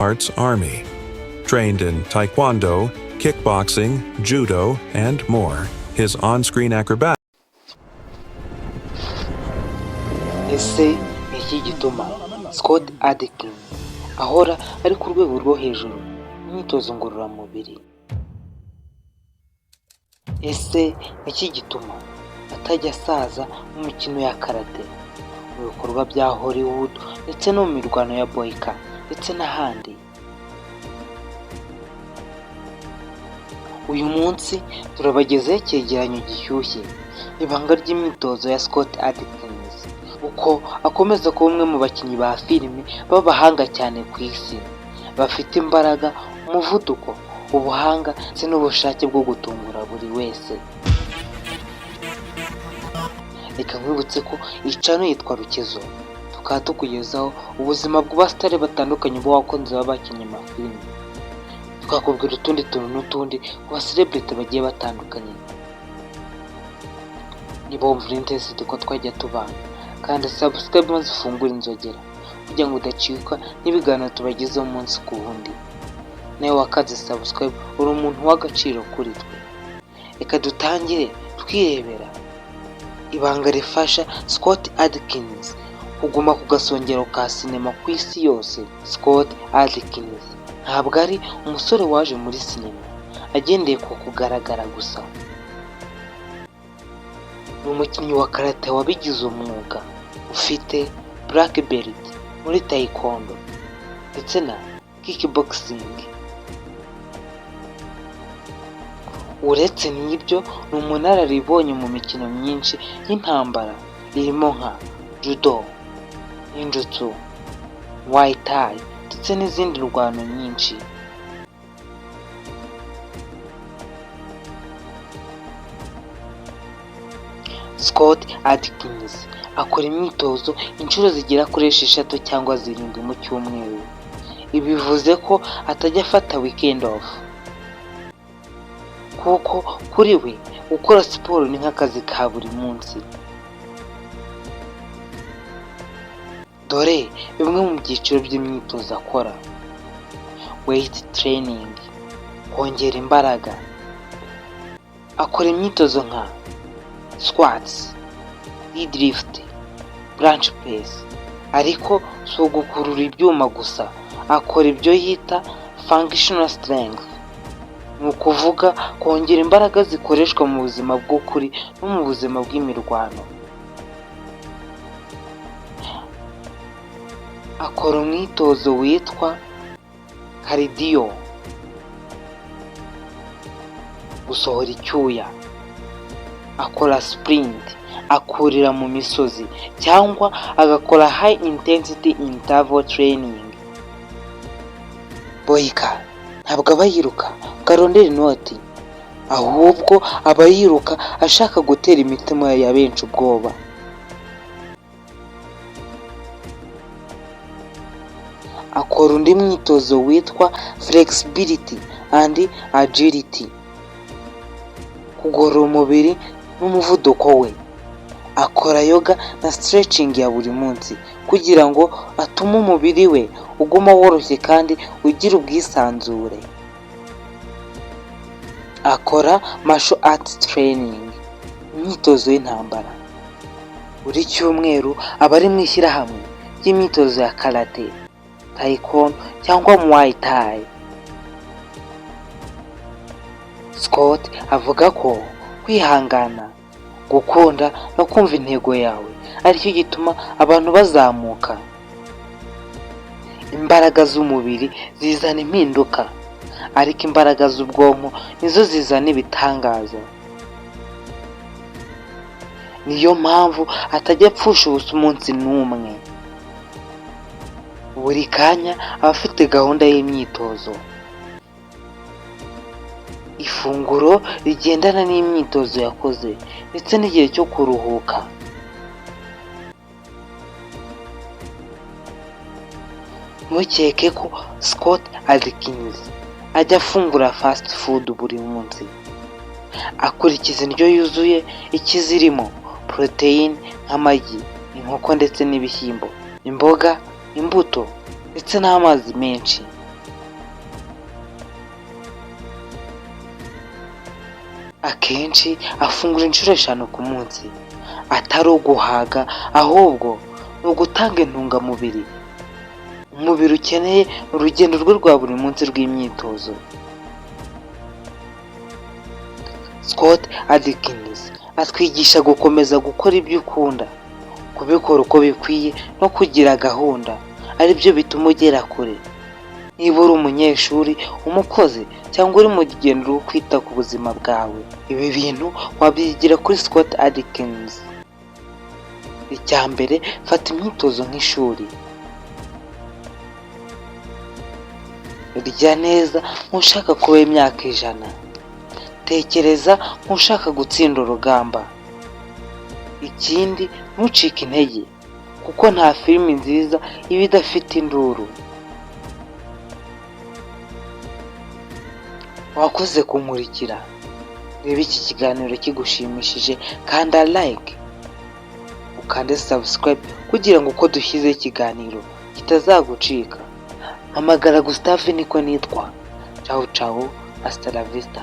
Arts Army. Trained in taekwondo, kickboxing, judo, and more, his on-screen acrobatics. Ese ni iki gituma Scott Adkins ahora ari ku rwego rwo hejuru mu myitozo ngororamubiri? Ese ni iki gituma atajya asaza mu mikino ya karate, mu bikorwa bya Hollywood ndetse no mu mirwano ya boyka ndetse n'ahandi? Uyu munsi turabagezaho icyegeranyo gishyushye, ibanga ry'imyitozo ya Scott Adkins, uko akomeza kuba umwe mu bakinnyi ba filime b'abahanga cyane ku isi, bafite imbaraga, umuvuduko, ubuhanga ndetse n'ubushake bwo gutungura buri wese. Reka nkwibutse ko iyi channel yitwa Rukezo, tukaba tukugezaho ubuzima bw'abasitari batandukanye bo wakunze baba bakinnye amafilime, tukakubwira utundi tuntu n'utundi ku baselebrity bagiye batandukanye. Niba wumva uri interested ko twajya tubana, kandi subscribe maze ufungure inzogera kugira ngo udacikwa n'ibiganiro tubagezaho umunsi ku wundi. Nawe wakaze subscribe, uri umuntu w'agaciro kuri twe. Reka dutangire twirebera ibanga rifasha Scott Adkins kuguma ku gasongero ka sinema ku isi yose. Scott Adkins ntabwo ari umusore waje muri sinema agendeye ku kugaragara gusa. Ni umukinnyi wa karate wabigize umwuga, ufite black belt muri taekwondo ndetse na kickboxing. Uretse n'ibyo, ni umunararibonye mu mikino myinshi y'intambara irimo nka judo, ninjutsu, muay thai ndetse n'izindi ndwano nyinshi. Scott Adkins akora imyitozo inshuro zigera kuri 6 cyangwa 7 mu cyumweru. Ibi bivuze ko atajya afata weekend off, kuko kuri we gukora siporo ni nk'akazi ka buri munsi. Dore bimwe mu byiciro by'imyitozo akora: weight training, kongera imbaraga. Akora imyitozo nka squats, deadlift, bench press. Ariko si ugukurura ibyuma gusa, akora ibyo yita functional strength, ni ukuvuga kongera imbaraga zikoreshwa mu buzima bw'ukuri no mu buzima bw'imirwano. Akora umwitozo witwa cardio, gusohora icyuya. Akora sprint, akurira mu misozi, cyangwa agakora high intensity interval training. Boyka ntabwo aba yiruka karondera inoti, ahubwo aba yiruka ashaka gutera imitima ya benshi ubwoba. Akora undi mwitozo witwa flexibility and agility, kugorora umubiri n'umuvuduko we. Akora yoga na stretching ya buri munsi kugira ngo atume umubiri we uguma woroshye kandi ugira ubwisanzure. Akora martial arts training, imyitozo y'intambara. Buri cyumweru aba ari mu ishyirahamwe ry'imyitozo ya karate, taekwondo cyangwa muay thai. Scott avuga ko kwihangana, gukunda no kumva intego yawe aricyo gituma abantu bazamuka. Imbaraga z'umubiri zizana impinduka, ariko imbaraga z'ubwonko nizo zizana ibitangaza. Niyo mpamvu atajya apfusha ubusa umunsi n'umwe. Buri kanya aba afite gahunda y'imyitozo, ifunguro rigendana n'imyitozo yakoze ndetse n'igihe cyo kuruhuka. Ntukeke ko Scott Adkins ajya afungura fast food buri munsi. Akurikiza indyo yuzuye ikizirimo protein nk'amagi, inkoko ndetse n'ibishyimbo, imboga, imbuto ndetse n'amazi menshi. akenshi afungura inshuro 5 ku munsi, atari uguhaga ahubwo ni ugutanga intungamubiri umubiri ukeneye mu rugendo rwe rwa buri munsi rw'imyitozo. Scott Adkins atwigisha gukomeza gukora ibyo ukunda, kubikora uko bikwiye no kugira gahunda, ari byo bituma ugera kure. Niba uri umunyeshuri, umukozi cyangwa uri mu rugendo rwo kwita ku buzima bwawe, ibi bintu wabyigira kuri Scott Adkins. Icya mbere, fata imyitozo nk'ishuri. Rya neza nk'ushaka kuba imyaka 100. Tekereza nk'ushaka gutsinda urugamba. Ikindi, ntucike intege, kuko nta filimi nziza iba idafite induru. Wakoze kunkurikira. Reba iki kiganiro kigushimishije, kanda like, ukande subscribe kugira ngo uko dushyize ikiganiro kitazagucika. Hamagara Gustave niko nitwa. Ciao ciao, hasta la vista.